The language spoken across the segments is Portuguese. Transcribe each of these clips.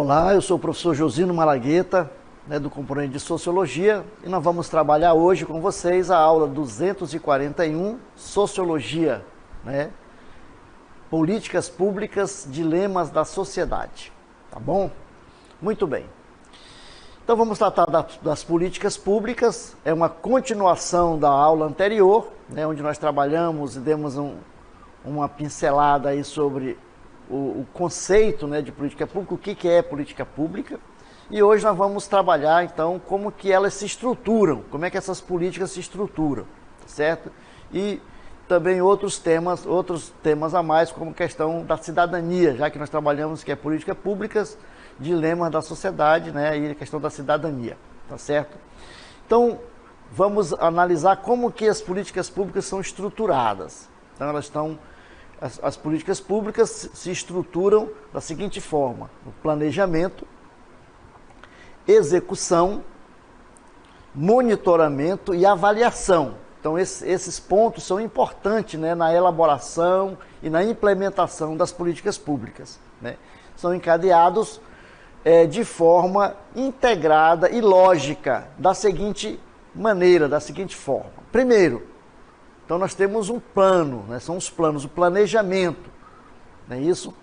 Olá, eu sou o professor Josino Malagueta, do componente de Sociologia, e nós vamos trabalhar hoje com vocês a aula 241, Sociologia, Políticas Públicas, Dilemas da Sociedade, tá bom? Muito bem. Então vamos tratar das políticas públicas, é uma continuação da aula anterior, onde nós trabalhamos e demos uma pincelada aí sobre o conceito de política pública, o que é política pública, e hoje nós vamos trabalhar então como que elas se estruturam, como é que essas políticas se estruturam, certo? E também outros temas a mais, como a questão da cidadania, já que nós trabalhamos que é políticas públicas, dilemas da sociedade, e a questão da cidadania, tá certo? Então, vamos analisar como que as políticas públicas são estruturadas. Então, as políticas públicas se estruturam da seguinte forma: o planejamento, execução, monitoramento e avaliação. Então, esses pontos são importantes na elaboração e na implementação das políticas públicas. São encadeados de forma integrada e lógica, da seguinte maneira, da seguinte forma. Primeiro, então nós temos um plano, são os planos, o planejamento, não é isso?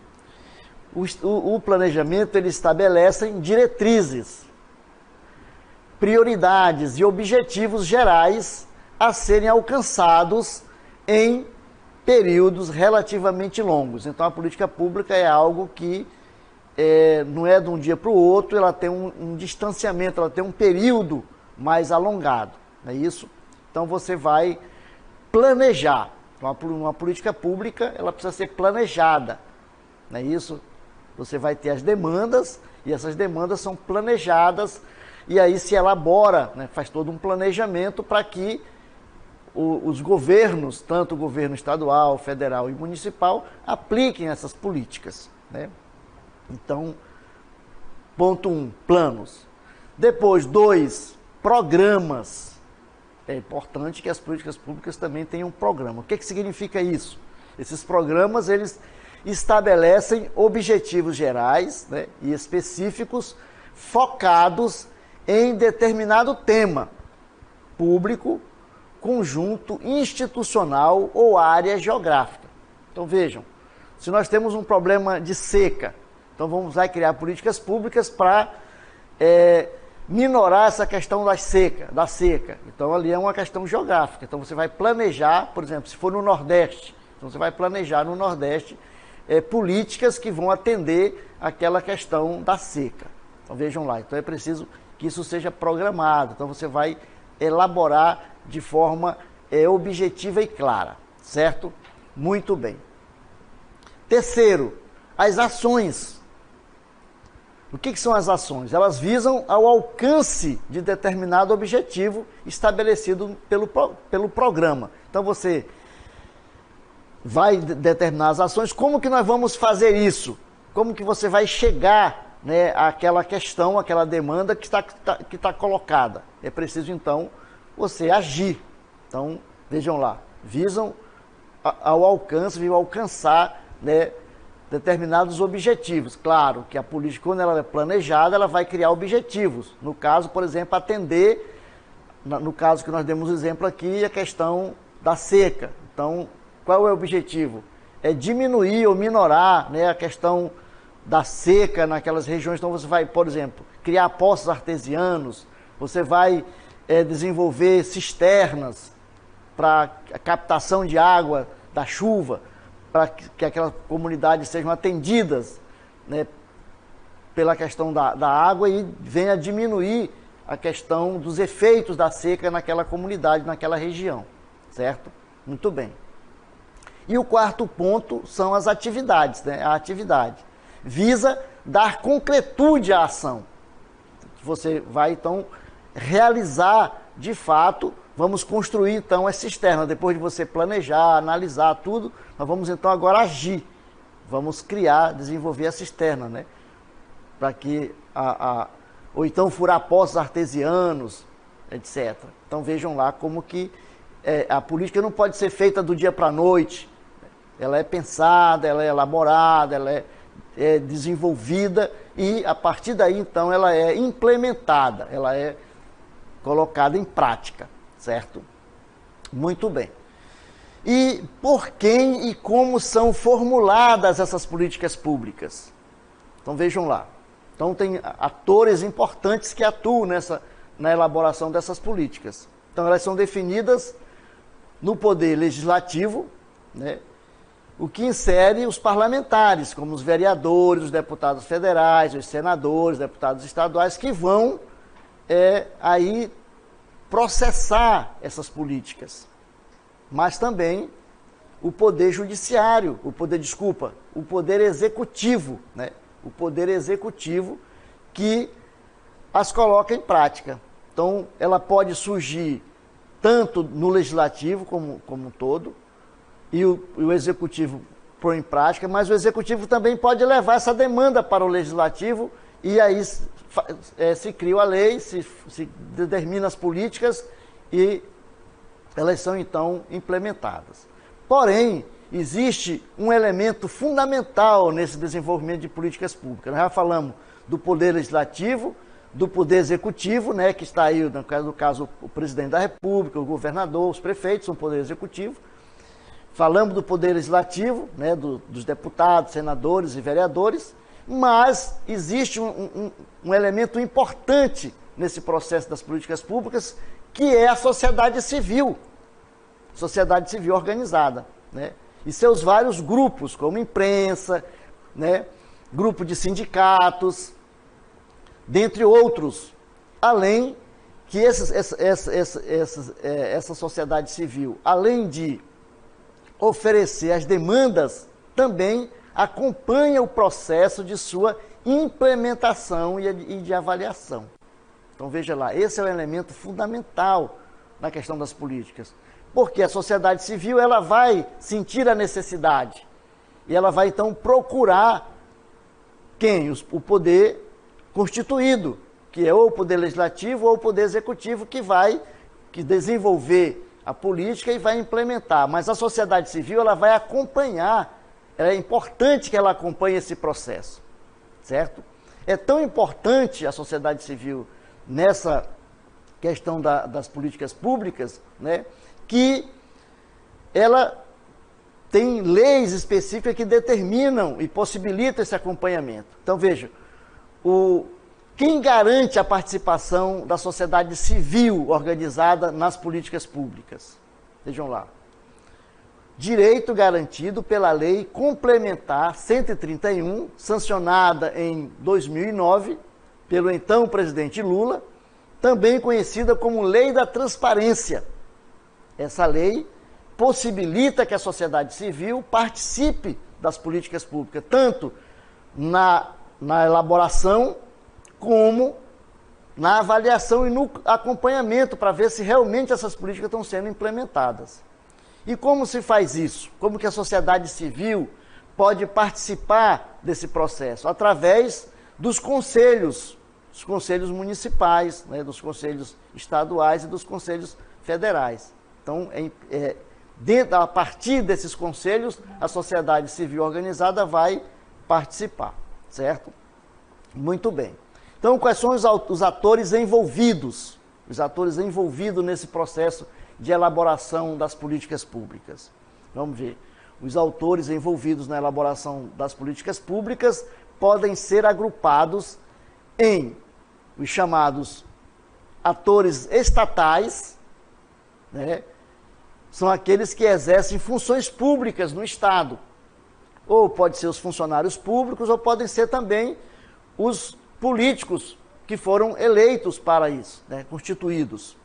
O planejamento, ele estabelece diretrizes, prioridades e objetivos gerais a serem alcançados em períodos relativamente longos. Então a política pública é algo que não é de um dia para o outro, ela tem um distanciamento, ela tem um período mais alongado, não é isso? Então você vai planejar. Uma política pública, ela precisa ser planejada, não é isso? Você vai ter as demandas, e essas demandas são planejadas, e aí se elabora, faz todo um planejamento para que os governos, tanto o governo estadual, federal e municipal, apliquem essas políticas, Então, ponto 1, planos. Depois, 2, programas. É importante que as políticas públicas também tenham um programa. O que significa isso? Esses programas, eles estabelecem objetivos gerais e específicos focados em determinado tema público, conjunto, institucional ou área geográfica. Então vejam, se nós temos um problema de seca, então vamos lá criar políticas públicas para minorar essa questão da seca. Então ali é uma questão geográfica. Então você vai planejar, por exemplo, se for no Nordeste, então você vai planejar no Nordeste políticas que vão atender aquela questão da seca. Então vejam lá, então é preciso que isso seja programado. Então você vai elaborar de forma objetiva e clara, certo? Muito bem. Terceiro, as ações. O que são as ações? Elas visam ao alcance de determinado objetivo estabelecido pelo programa. Então você vai determinar as ações. Como que nós vamos fazer isso? Como que você vai chegar àquela questão, àquela demanda que está colocada? É preciso então você agir. Então, vejam lá, visam ao alcance, visam alcançar determinados objetivos. Claro que a política, quando ela é planejada, ela vai criar objetivos. No caso, por exemplo, atender, no caso que nós demos exemplo aqui, a questão da seca. Então, qual é o objetivo? É diminuir ou minorar a questão da seca naquelas regiões. Então você vai, por exemplo, criar poços artesianos, você vai desenvolver cisternas para a captação de água da chuva, para que aquelas comunidades sejam atendidas pela questão da água e venha diminuir a questão dos efeitos da seca naquela comunidade, naquela região, certo? Muito bem. E o quarto ponto são as atividades, a atividade. Visa dar concretude à ação. Você vai, então, realizar, de fato, vamos construir, então, as cisternas. Depois de você planejar, analisar tudo, nós vamos, então, agora agir. Vamos criar, desenvolver a cisterna, para que, ou então furar poços artesianos, etc. Então, vejam lá como que a política não pode ser feita do dia para a noite. Ela é pensada, ela é elaborada, ela é desenvolvida e, a partir daí, então, ela é implementada, ela é colocada em prática, certo? Muito bem. E por quem e como são formuladas essas políticas públicas? Então, vejam lá. Então, tem atores importantes que atuam na elaboração dessas políticas. Então, elas são definidas no poder legislativo, né? O que insere os parlamentares, como os vereadores, os deputados federais, os senadores, deputados estaduais, que vão aí processar essas políticas. Mas também o poder judiciário, o poder executivo, né? O poder executivo que as coloca em prática. Então, ela pode surgir tanto no legislativo como um todo, e o executivo põe em prática, mas o executivo também pode levar essa demanda para o legislativo, e aí se cria a lei, se determina as políticas e elas são então implementadas. Porém, existe um elemento fundamental nesse desenvolvimento de políticas públicas. Nós já falamos do poder legislativo, do poder executivo, né, que está aí, no caso, o presidente da República, o governador, os prefeitos são poder executivo. Falamos do poder legislativo, né, dos deputados, senadores e vereadores, mas existe um elemento importante nesse processo das políticas públicas, que é a sociedade civil organizada, né, e seus vários grupos, como imprensa, né, grupo de sindicatos, dentre outros, além que essa sociedade civil, além de oferecer as demandas, também acompanha o processo de sua implementação e de avaliação. Então veja lá, esse é o elemento fundamental na questão das políticas, porque a sociedade civil ela vai sentir a necessidade e ela vai então procurar quem? O poder constituído, que é ou o poder legislativo ou o poder executivo, que desenvolver a política e vai implementar. Mas a sociedade civil ela vai acompanhar, é importante que ela acompanhe esse processo, certo? É tão importante a sociedade civil nessa questão das políticas públicas, né, que ela tem leis específicas que determinam e possibilitam esse acompanhamento. Então, veja, quem garante a participação da sociedade civil organizada nas políticas públicas? Vejam lá. Direito garantido pela Lei Complementar 131, sancionada em 2009 pelo então presidente Lula, também conhecida como Lei da Transparência. Essa lei possibilita que a sociedade civil participe das políticas públicas, tanto na elaboração como na avaliação e no acompanhamento para ver se realmente essas políticas estão sendo implementadas. E como se faz isso? Como que a sociedade civil pode participar desse processo? Através dos conselhos municipais, né, dos conselhos estaduais e dos conselhos federais. Então, a partir desses conselhos, a sociedade civil organizada vai participar, certo? Muito bem. Então, quais são os atores envolvidos? Os atores envolvidos nesse processo de elaboração das políticas públicas. Vamos ver. Os autores envolvidos na elaboração das políticas públicas podem ser agrupados em os chamados atores estatais, né? São aqueles que exercem funções públicas no Estado. Ou pode ser os funcionários públicos, ou podem ser também os políticos que foram eleitos para isso, né, constituídos.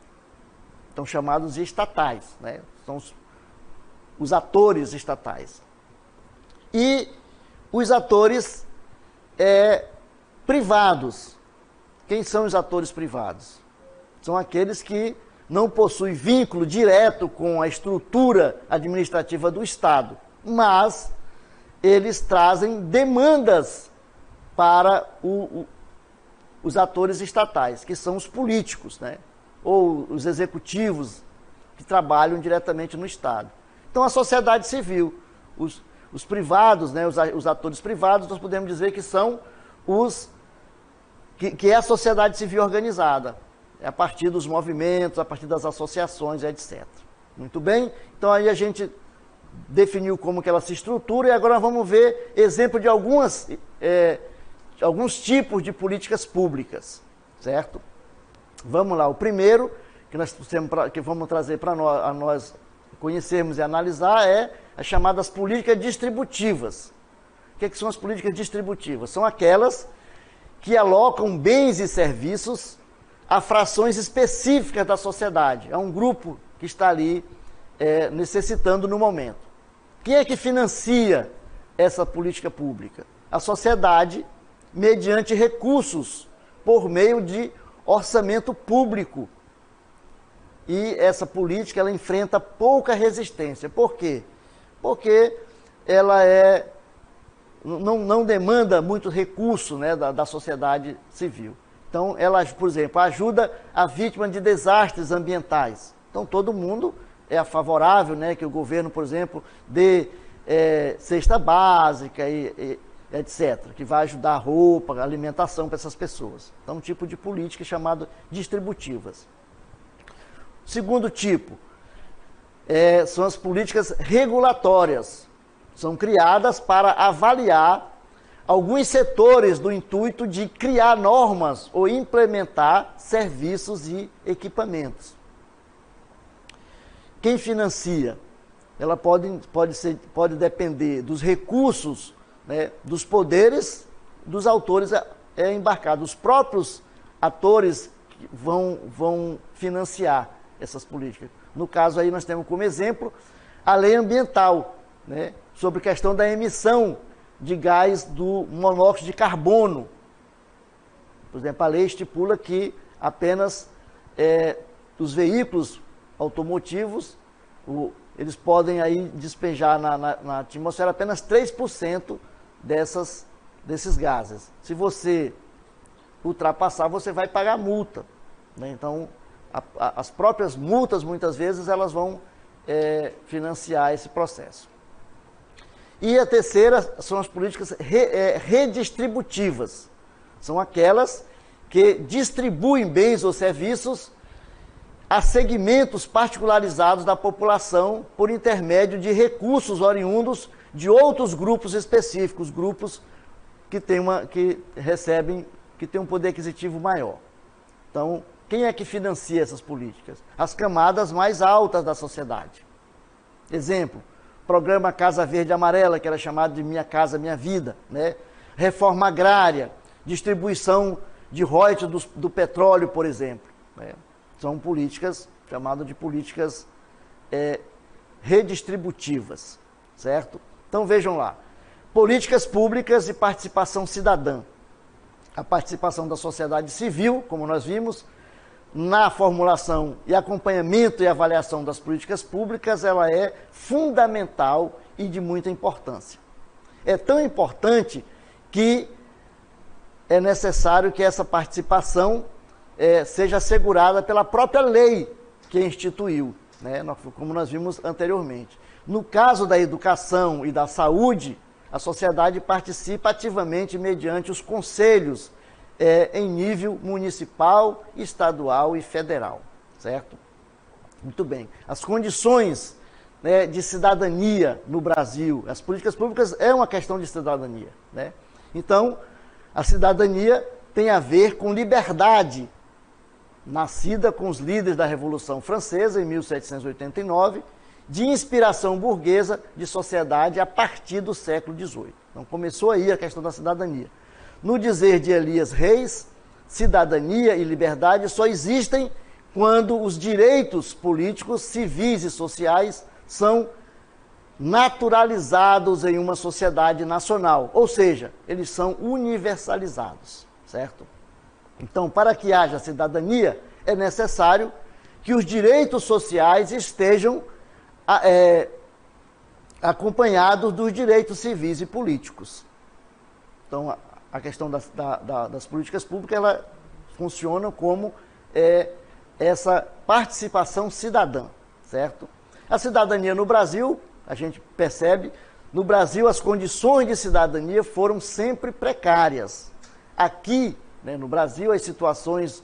Estão chamados de estatais, né? São os atores estatais. E os atores privados. Quem são os atores privados? São aqueles que não possuem vínculo direto com a estrutura administrativa do Estado, mas eles trazem demandas para os atores estatais, que são os políticos, né? Ou os executivos que trabalham diretamente no Estado. Então, a sociedade civil, os privados, né, os atores privados, nós podemos dizer que são que é a sociedade civil organizada, a partir dos movimentos, a partir das associações, etc. Muito bem? Então aí a gente definiu como que ela se estrutura e agora vamos ver exemplo de alguns tipos de políticas públicas, certo? Vamos lá, o primeiro que vamos trazer para nós conhecermos e analisar é as chamadas políticas distributivas. O que são as políticas distributivas? São aquelas que alocam bens e serviços a frações específicas da sociedade, a um grupo que está ali necessitando no momento. Quem é que financia essa política pública? A sociedade, mediante recursos, por meio de orçamento público. E essa política ela enfrenta pouca resistência. Por quê? Porque ela não demanda muito recurso, né, da sociedade civil. Então, ela, por exemplo, ajuda a vítima de desastres ambientais. Então, todo mundo é favorável, né, que o governo, por exemplo, dê cesta básica e etc., que vai ajudar a roupa, a alimentação para essas pessoas. Então, um tipo de política chamado distributivas. Segundo tipo, são as políticas regulatórias. São criadas para avaliar alguns setores do intuito de criar normas ou implementar serviços e equipamentos. Quem financia? Ela pode depender dos recursos, né, dos poderes dos autores embarcados. Os próprios atores vão financiar essas políticas. No caso aí nós temos como exemplo a lei ambiental, né, sobre a questão da emissão de gás do monóxido de carbono. Por exemplo, a lei estipula que apenas os veículos automotivos, eles podem aí despejar na atmosfera apenas 3% desses gases. Se você ultrapassar, você vai pagar multa, né? Então, as próprias multas, muitas vezes, elas vão financiar esse processo. E a terceira são as políticas redistributivas. São aquelas que distribuem bens ou serviços a segmentos particularizados da população por intermédio de recursos oriundos de outros grupos específicos, grupos que têm um poder aquisitivo maior. Então, quem é que financia essas políticas? As camadas mais altas da sociedade. Exemplo, programa Casa Verde e Amarela, que era chamado de Minha Casa Minha Vida, né? Reforma agrária, distribuição de royalties do petróleo, por exemplo, né? São políticas chamadas de políticas redistributivas, certo? Então vejam lá, políticas públicas e participação cidadã. A participação da sociedade civil, como nós vimos, na formulação e acompanhamento e avaliação das políticas públicas, ela é fundamental e de muita importância. É tão importante que é necessário que essa participação seja assegurada pela própria lei que instituiu, né, como nós vimos anteriormente. No caso da educação e da saúde, a sociedade participa ativamente mediante os conselhos em nível municipal, estadual e federal, certo? Muito bem. As condições, né, de cidadania no Brasil, as políticas públicas é uma questão de cidadania, né? Então, a cidadania tem a ver com liberdade, nascida com os líderes da Revolução Francesa, em 1789, de inspiração burguesa de sociedade a partir do século XVIII. Então, começou aí a questão da cidadania. No dizer de Elias Reis, cidadania e liberdade só existem quando os direitos políticos, civis e sociais são naturalizados em uma sociedade nacional, ou seja, eles são universalizados, certo? Então, para que haja cidadania, é necessário que os direitos sociais estejam acompanhados dos direitos civis e políticos. Então, a questão das políticas públicas, ela funciona como essa participação cidadã, certo? A cidadania no Brasil, a gente percebe, no Brasil as condições de cidadania foram sempre precárias. Aqui, né, no Brasil, as situações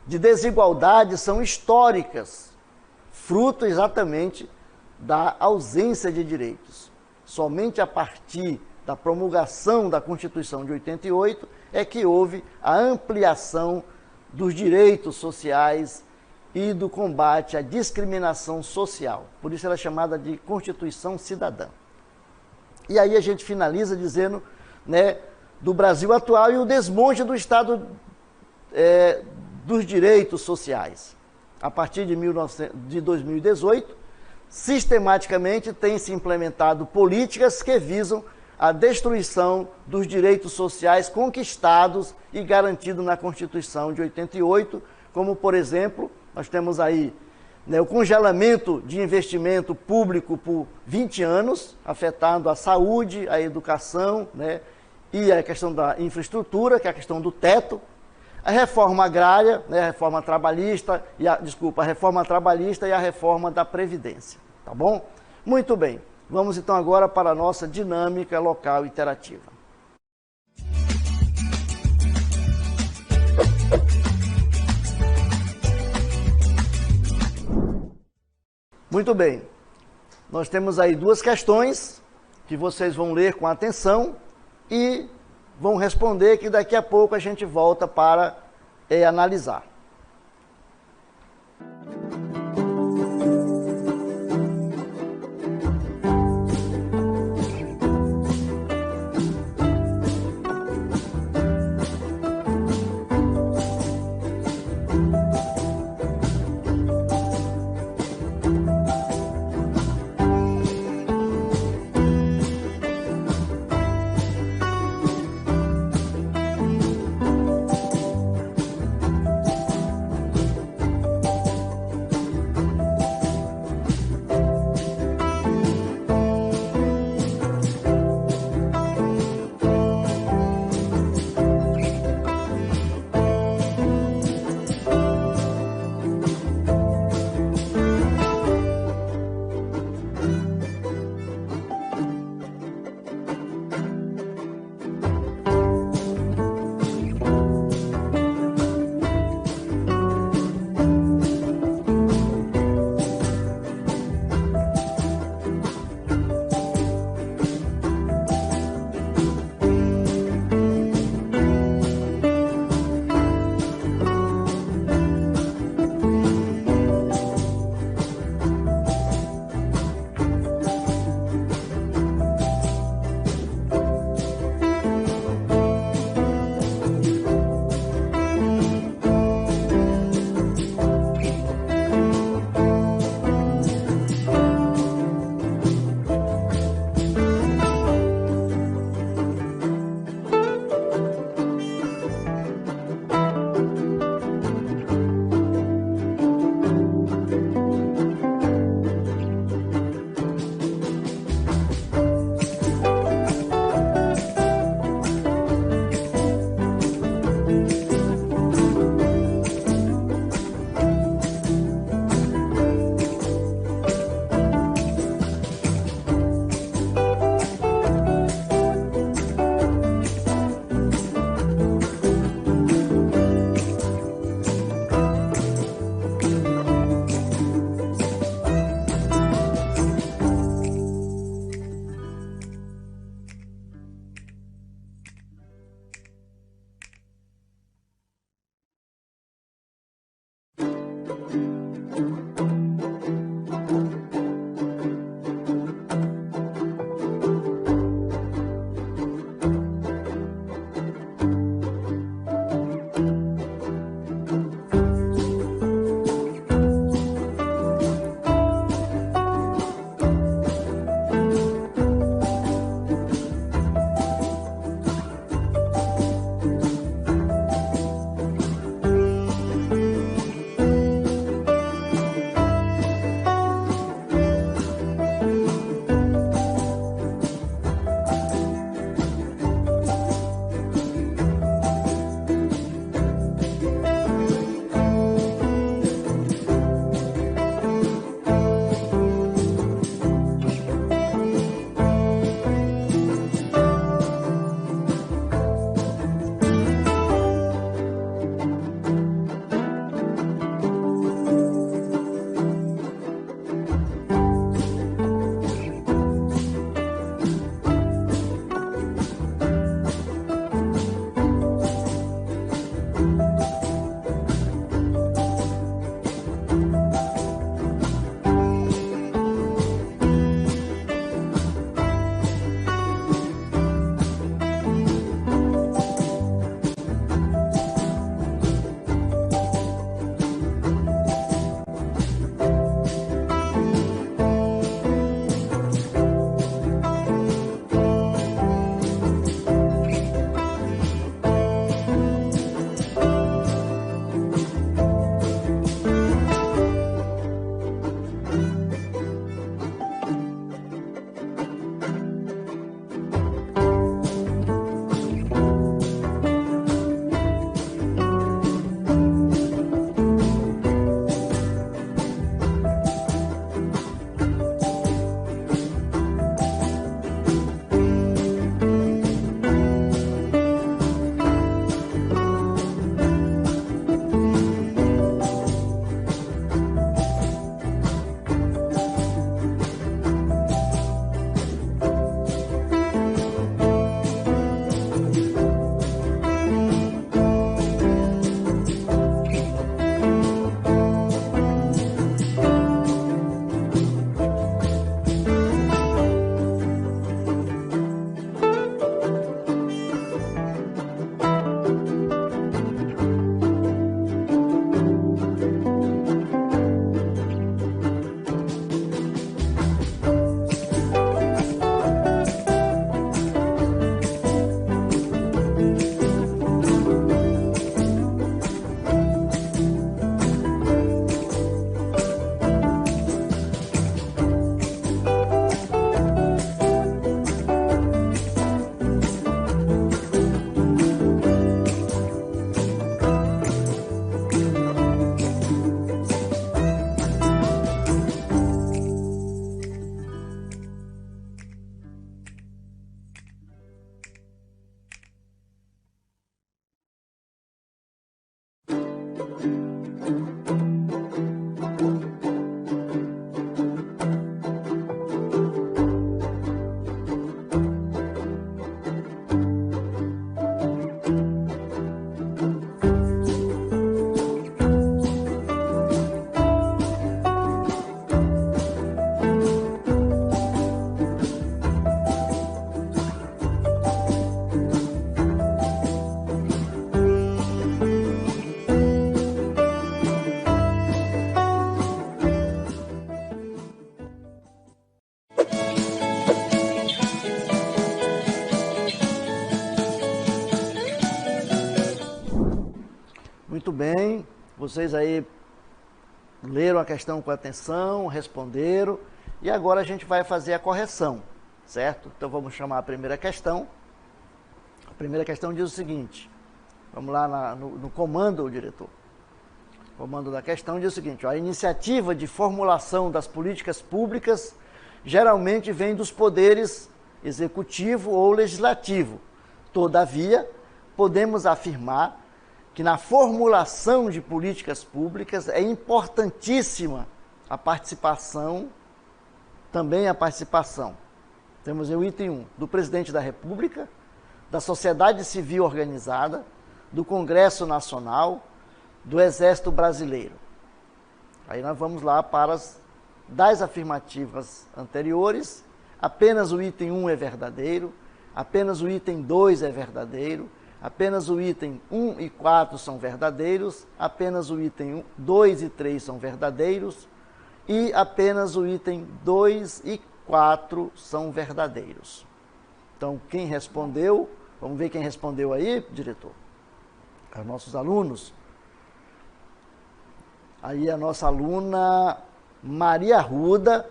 de desigualdade são históricas, fruto exatamente da ausência de direitos. Somente a partir da promulgação da Constituição de 88 é que houve a ampliação dos direitos sociais e do combate à discriminação social. Por isso ela é chamada de Constituição Cidadã. E aí a gente finaliza dizendo, né, do Brasil atual e o desmonte do Estado dos direitos sociais. A partir de 2018, sistematicamente tem se implementado políticas que visam a destruição dos direitos sociais conquistados e garantidos na Constituição de 88, como, por exemplo, nós temos aí, né, o congelamento de investimento público por 20 anos, afetando a saúde, a educação, né, e a questão da infraestrutura, que é a questão do teto, a reforma agrária, né, a reforma trabalhista, a reforma trabalhista e a reforma da Previdência, tá bom? Muito bem, vamos então agora para a nossa dinâmica local interativa. Muito bem, nós temos aí duas questões que vocês vão ler com atenção e vão responder, que daqui a pouco a gente volta para analisar. bem. Vocês aí leram a questão com atenção, responderam. E agora a gente vai fazer a correção, certo? Então vamos chamar a primeira questão. A primeira questão diz o seguinte. Vamos lá no comando, diretor. O comando da questão diz o seguinte. Ó, a iniciativa de formulação das políticas públicas geralmente vem dos poderes executivo ou legislativo. Todavia, podemos afirmar que na formulação de políticas públicas é importantíssima a participação, temos o item 1, do Presidente da República, da sociedade civil organizada, do Congresso Nacional, do Exército Brasileiro. Aí nós vamos lá para das afirmativas anteriores, apenas o item 1 é verdadeiro, apenas o item 2 é verdadeiro, apenas o item 1 e 4 são verdadeiros, apenas o item 2 e 3 são verdadeiros e apenas o item 2 e 4 são verdadeiros. Então, quem respondeu, vamos ver quem respondeu aí, diretor? Os nossos alunos. Aí a nossa aluna Maria Ruda,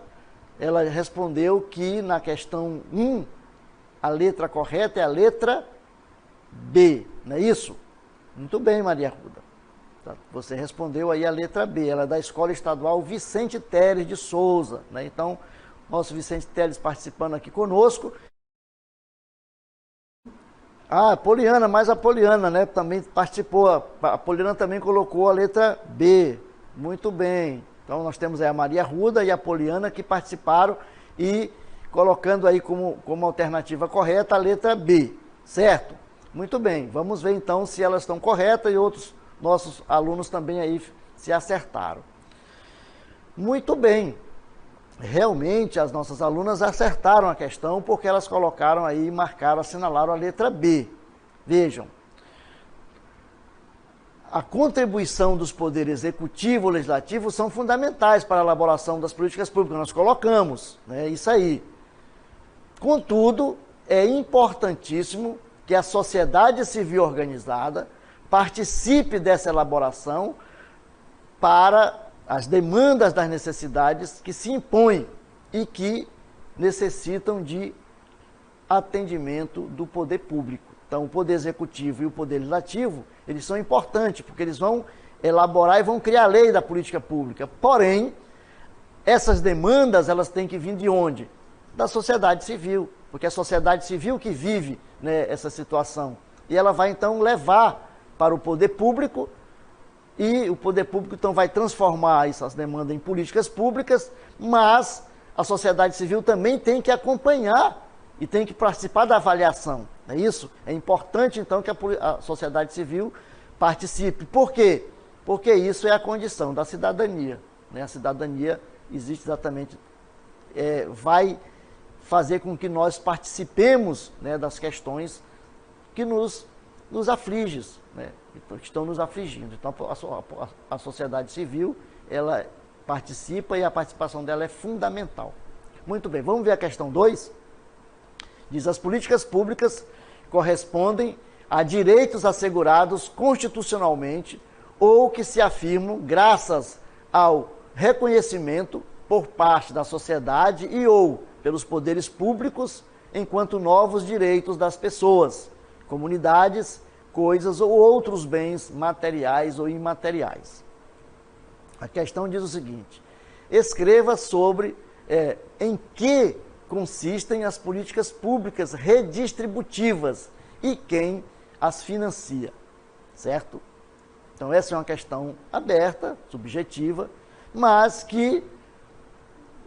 ela respondeu que na questão 1, a letra correta é a letra B, não é isso? Muito bem, Maria Ruda. Você respondeu aí a letra B, ela é da Escola Estadual Vicente Teles de Souza, né? Então, nosso Vicente Teles participando aqui conosco. Ah, a Poliana, mais a Poliana, né? Também participou, a Poliana também colocou a letra B. Muito bem. Então, nós temos aí a Maria Ruda e a Poliana que participaram e colocando aí como alternativa correta a letra B, certo? Muito bem, vamos ver então se elas estão corretas e outros nossos alunos também aí se acertaram. Muito bem, realmente as nossas alunas acertaram a questão porque elas colocaram aí, marcaram, assinalaram a letra B. Vejam, a contribuição dos poderes executivo e legislativo são fundamentais para a elaboração das políticas públicas, nós colocamos, né, isso aí. Contudo, é importantíssimo que a sociedade civil organizada participe dessa elaboração para as demandas das necessidades que se impõem e que necessitam de atendimento do poder público. Então, o poder executivo e o poder legislativo, eles são importantes, porque eles vão elaborar e vão criar a lei da política pública. Porém, essas demandas, elas têm que vir de onde? Da sociedade civil, porque é a sociedade civil que vive, né, essa situação. E ela vai, então, levar para o poder público, e o poder público, então, vai transformar essas demandas em políticas públicas, mas a sociedade civil também tem que acompanhar e tem que participar da avaliação, não é isso? É importante, então, que a sociedade civil participe. Por quê? Porque isso é a condição da cidadania, né? A cidadania existe exatamente, vai fazer com que nós participemos, né, das questões que nos afligem, né, que estão nos afligindo. Então, a sociedade civil, ela participa e a participação dela é fundamental. Muito bem, vamos ver a questão 2. Diz, as políticas públicas correspondem a direitos assegurados constitucionalmente ou que se afirmam graças ao reconhecimento por parte da sociedade e ou pelos poderes públicos enquanto novos direitos das pessoas, comunidades, coisas ou outros bens materiais ou imateriais. A questão diz o seguinte, escreva sobre em que consistem as políticas públicas redistributivas e quem as financia, certo? Então essa é uma questão aberta, subjetiva, mas que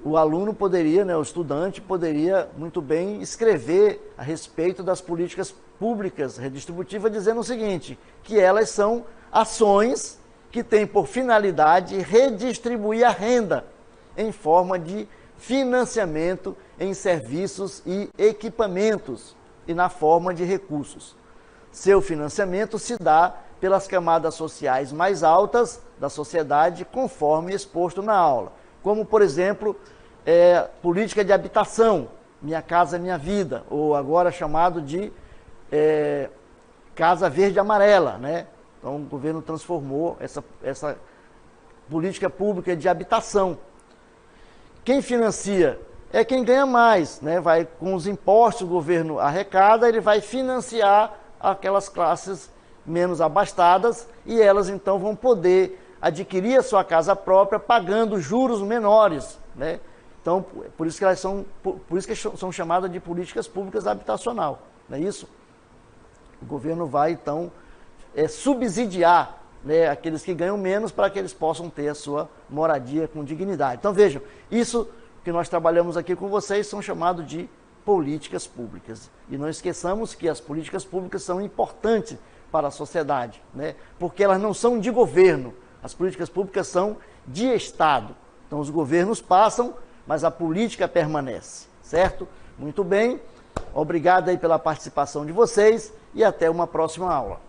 o aluno poderia, né, o estudante poderia muito bem escrever a respeito das políticas públicas redistributivas, dizendo o seguinte, que elas são ações que têm por finalidade redistribuir a renda em forma de financiamento em serviços e equipamentos e na forma de recursos. Seu financiamento se dá pelas camadas sociais mais altas da sociedade, conforme exposto na aula, como, por exemplo, política de habitação, Minha Casa Minha Vida, ou agora chamado de Casa Verde Amarela, né? Então, o governo transformou essa política pública de habitação. Quem financia é quem ganha mais, né? Vai, com os impostos que o governo arrecada, ele vai financiar aquelas classes menos abastadas e elas então vão poder adquirir a sua casa própria pagando juros menores, né? Então, por isso que são chamadas de políticas públicas habitacional, não é isso? O governo vai então subsidiar, né, aqueles que ganham menos para que eles possam ter a sua moradia com dignidade. Então vejam, isso que nós trabalhamos aqui com vocês são chamados de políticas públicas. E não esqueçamos que as políticas públicas são importantes para a sociedade, né? Porque elas não são de governo, as políticas públicas são de Estado. Então os governos passam, mas a política permanece, certo? Muito bem, obrigado aí pela participação de vocês e até uma próxima aula.